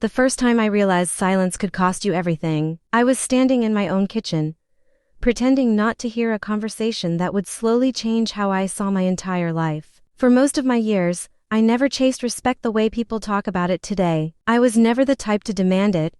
the first time I realized silence could cost you everything. I was standing in my own kitchen, pretending not to hear a conversation that would slowly change how I saw my entire life. For most of my years, I never chased respect the way people talk about it today. I was never the type to demand it,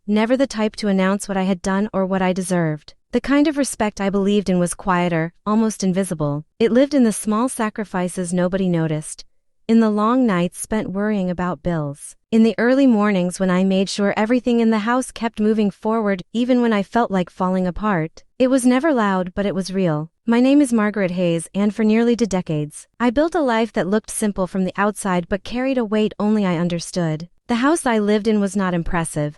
never the type to announce what I had done or what I deserved. The kind of respect I believed in was quieter, almost invisible. It lived in the small sacrifices nobody noticed, in the long nights spent worrying about bills, in the early mornings when I made sure everything in the house kept moving forward even when I felt like falling apart. It was never loud, but it was real. My name is Margaret Hayes, and for nearly 2 decades, I built a life that looked simple from the outside but carried a weight only I understood. The house I lived in was not impressive.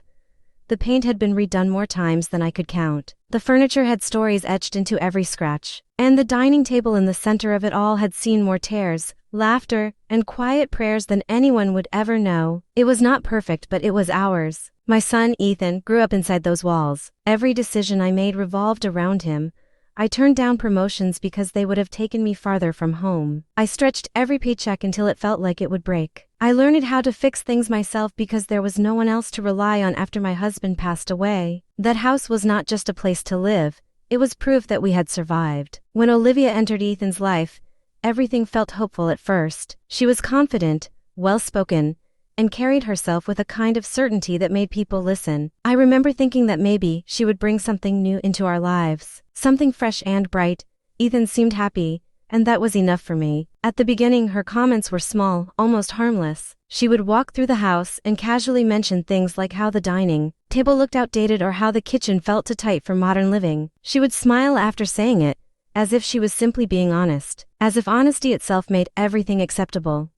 The paint had been redone more times than I could count. The furniture had stories etched into every scratch, and the dining table in the center of it all had seen more tears, laughter, and quiet prayers than anyone would ever know. It was not perfect, but it was ours. My son, Ethan, grew up inside those walls. Every decision I made revolved around him. I turned down promotions because they would have taken me farther from home. I stretched every paycheck until it felt like it would break. I learned how to fix things myself because there was no one else to rely on after my husband passed away. That house was not just a place to live, it was proof that we had survived. When Olivia entered Ethan's life, everything felt hopeful at first. She was confident, well-spoken, and carried herself with a kind of certainty that made people listen. I remember thinking that maybe she would bring something new into our lives, something fresh and bright. Ethan seemed happy, and that was enough for me. At the beginning, her comments were small, almost harmless. She would walk through the house and casually mention things like how the dining table looked outdated or how the kitchen felt too tight for modern living. She would smile after saying it, as if she was simply being honest, as if honesty itself made everything acceptable.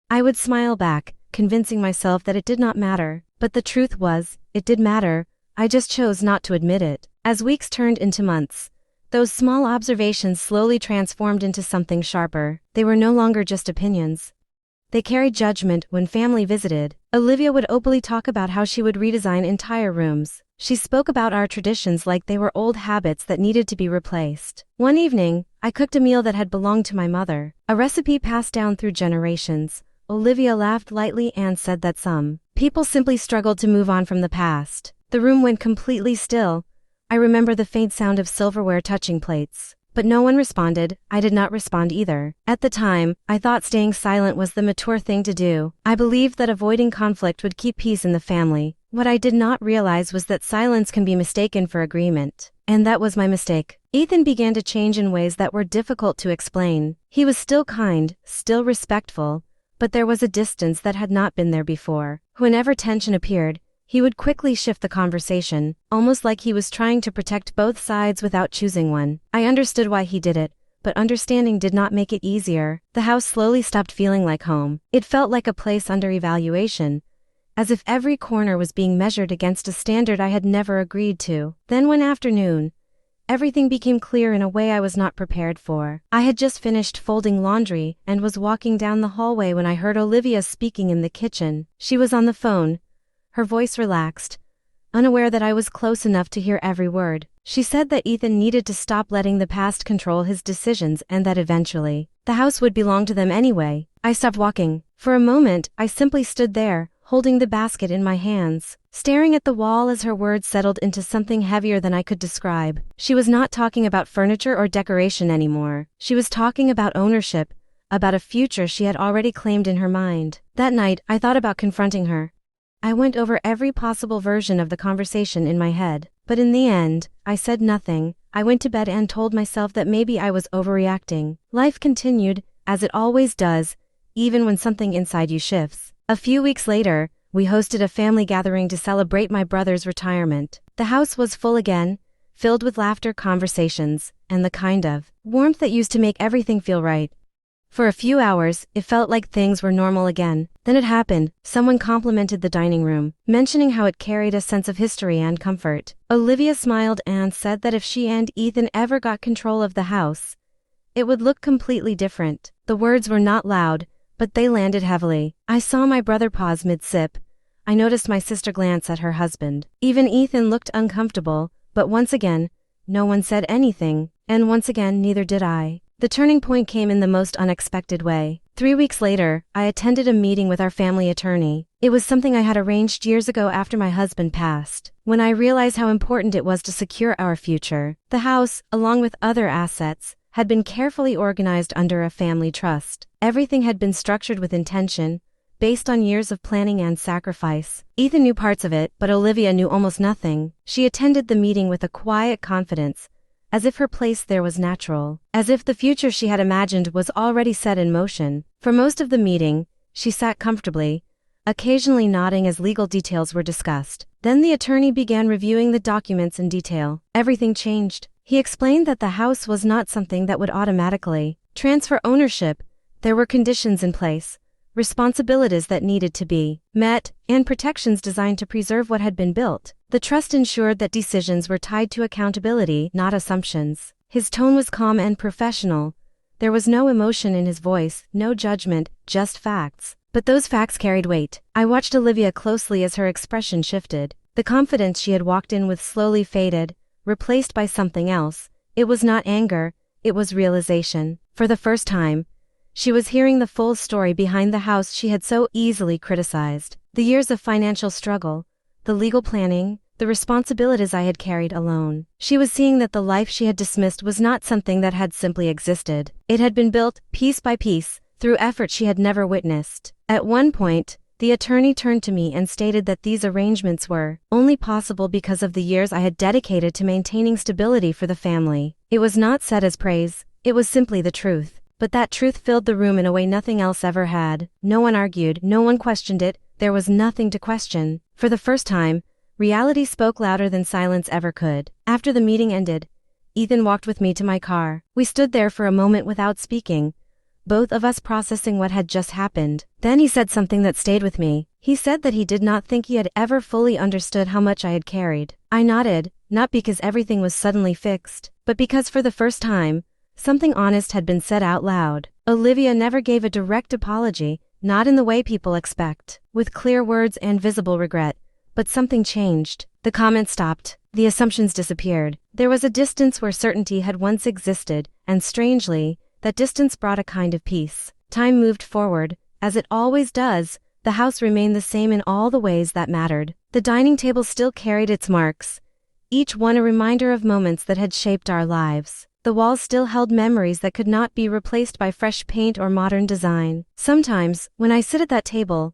I would smile back, convincing myself that it did not matter, but the truth was, it did matter. I just chose not to admit it. As weeks turned into months, those small observations slowly transformed into something sharper. They were no longer just opinions. They carried judgment. When family visited, Olivia would openly talk about how she would redesign entire rooms. She spoke about our traditions like they were old habits that needed to be replaced. One evening, I cooked a meal that had belonged to my mother, a recipe passed down through generations. Olivia laughed lightly and said that some people simply struggled to move on from the past. The room went completely still. I remember the faint sound of silverware touching plates. But no one responded. I did not respond either. At the time, I thought staying silent was the mature thing to do. I believed that avoiding conflict would keep peace in the family. What I did not realize was that silence can be mistaken for agreement. And that was my mistake. Ethan began to change in ways that were difficult to explain. He was still kind, still respectful, but there was a distance that had not been there before. Whenever tension appeared, he would quickly shift the conversation, almost like he was trying to protect both sides without choosing one. I understood why he did it, but understanding did not make it easier. The house slowly stopped feeling like home. It felt like a place under evaluation, as if every corner was being measured against a standard I had never agreed to. Then one afternoon, everything became clear in a way I was not prepared for. I had just finished folding laundry and was walking down the hallway when I heard Olivia speaking in the kitchen. She was on the phone, her voice relaxed, unaware that I was close enough to hear every word. She said that Ethan needed to stop letting the past control his decisions and that eventually, the house would belong to them anyway. I stopped walking. For a moment, I simply stood there, holding the basket in my hands, staring at the wall as her words settled into something heavier than I could describe. She was not talking about furniture or decoration anymore. She was talking about ownership, about a future she had already claimed in her mind. That night, I thought about confronting her. I went over every possible version of the conversation in my head, but in the end, I said nothing. I went to bed and told myself that maybe I was overreacting. Life continued, as it always does, even when something inside you shifts. A few weeks later, we hosted a family gathering to celebrate my brother's retirement. The house was full again, filled with laughter, conversations, and the kind of warmth that used to make everything feel right. For a few hours, it felt like things were normal again. Then it happened. Someone complimented the dining room, mentioning how it carried a sense of history and comfort. Olivia smiled and said that if she and Ethan ever got control of the house, it would look completely different. The words were not loud, but they landed heavily. I saw my brother pause mid-sip. I noticed my sister glance at her husband. Even Ethan looked uncomfortable, but once again, no one said anything, and once again neither did I. The turning point came in the most unexpected way. 3 weeks later, I attended a meeting with our family attorney. It was something I had arranged years ago after my husband passed. When I realized how important it was to secure our future, the house, along with other assets, had been carefully organized under a family trust. Everything had been structured with intention, based on years of planning and sacrifice. Ethan knew parts of it, but Olivia knew almost nothing. She attended the meeting with a quiet confidence, as if her place there was natural, as if the future she had imagined was already set in motion. For most of the meeting, she sat comfortably, occasionally nodding as legal details were discussed. Then the attorney began reviewing the documents in detail. Everything changed. He explained that the house was not something that would automatically transfer ownership. There were conditions in place, responsibilities that needed to be met, and protections designed to preserve what had been built. The trust ensured that decisions were tied to accountability, not assumptions. His tone was calm and professional. There was no emotion in his voice, no judgment, just facts. But those facts carried weight. I watched Olivia closely as her expression shifted. The confidence she had walked in with slowly faded, replaced by something else. It was not anger, it was realization. For the first time, she was hearing the full story behind the house she had so easily criticized. The years of financial struggle, the legal planning, the responsibilities I had carried alone. She was seeing that the life she had dismissed was not something that had simply existed. It had been built, piece by piece, through effort she had never witnessed. At one point, the attorney turned to me and stated that these arrangements were only possible because of the years I had dedicated to maintaining stability for the family. It was not said as praise, it was simply the truth. But that truth filled the room in a way nothing else ever had. No one argued, no one questioned it, there was nothing to question. For the first time, reality spoke louder than silence ever could. After the meeting ended, Ethan walked with me to my car. We stood there for a moment without speaking, both of us processing what had just happened. Then he said something that stayed with me. He said that he did not think he had ever fully understood how much I had carried. I nodded, not because everything was suddenly fixed, but because for the first time, something honest had been said out loud. Olivia never gave a direct apology, not in the way people expect, with clear words and visible regret. But something changed. The comments stopped. The assumptions disappeared. There was a distance where certainty had once existed, and strangely, that distance brought a kind of peace. Time moved forward, as it always does. The house remained the same in all the ways that mattered. The dining table still carried its marks, each one a reminder of moments that had shaped our lives. The walls still held memories that could not be replaced by fresh paint or modern design. Sometimes, when I sit at that table,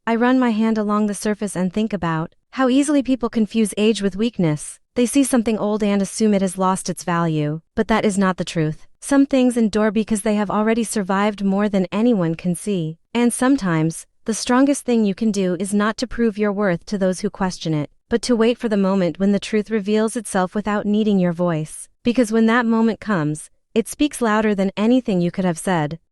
I run my hand along the surface and think about how easily people confuse age with weakness. They see something old and assume it has lost its value. But that is not the truth. Some things endure because they have already survived more than anyone can see. And sometimes, the strongest thing you can do is not to prove your worth to those who question it, but to wait for the moment when the truth reveals itself without needing your voice. Because when that moment comes, it speaks louder than anything you could have said.